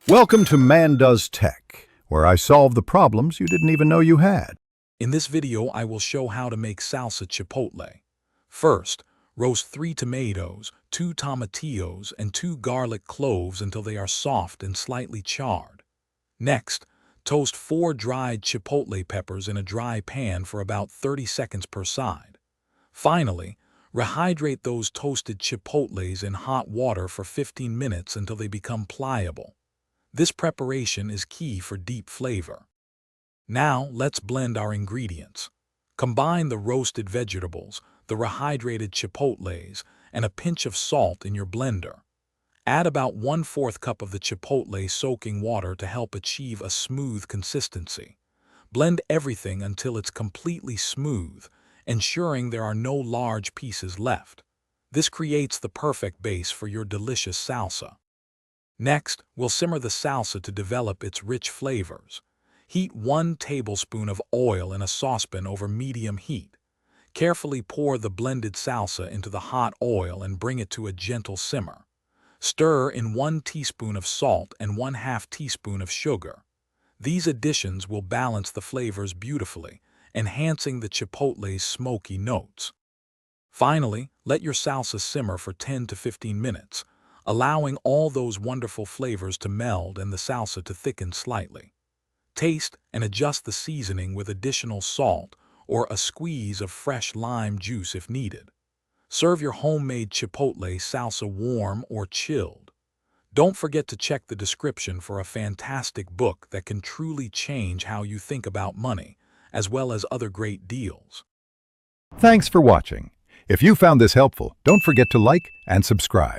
Welcome to Man Does Tech, where I solve the problems you didn't even know you had. In this video, I will show how to make salsa chipotle. First, roast 3 tomatoes, 2 tomatillos, and 2 garlic cloves until they are soft and slightly charred. Next, toast 4 dried chipotle peppers in a dry pan for about 30 seconds per side. Finally, rehydrate those toasted chipotles in hot water for 15 minutes until they become pliable. This preparation is key for deep flavor. Now, let's blend our ingredients. Combine the roasted vegetables, the rehydrated chipotles, and a pinch of salt in your blender. Add about 1/4 cup of the chipotle soaking water to help achieve a smooth consistency. Blend everything until it's completely smooth, ensuring there are no large pieces left. This creates the perfect base for your delicious salsa. Next, we'll simmer the salsa to develop its rich flavors. Heat 1 tablespoon of oil in a saucepan over medium heat. Carefully pour the blended salsa into the hot oil and bring it to a gentle simmer. Stir in 1 teaspoon of salt and 1/2 teaspoon of sugar. These additions will balance the flavors beautifully, enhancing the chipotle's smoky notes. Finally, let your salsa simmer for 10 to 15 minutes, allowing all those wonderful flavors to meld and the salsa to thicken slightly. Taste and adjust the seasoning with additional salt or a squeeze of fresh lime juice if needed. Serve your homemade chipotle salsa warm or chilled. Don't forget to check the description for a fantastic book that can truly change how you think about money, as well as other great deals. Thanks for watching. If you found this helpful, don't forget to like and subscribe.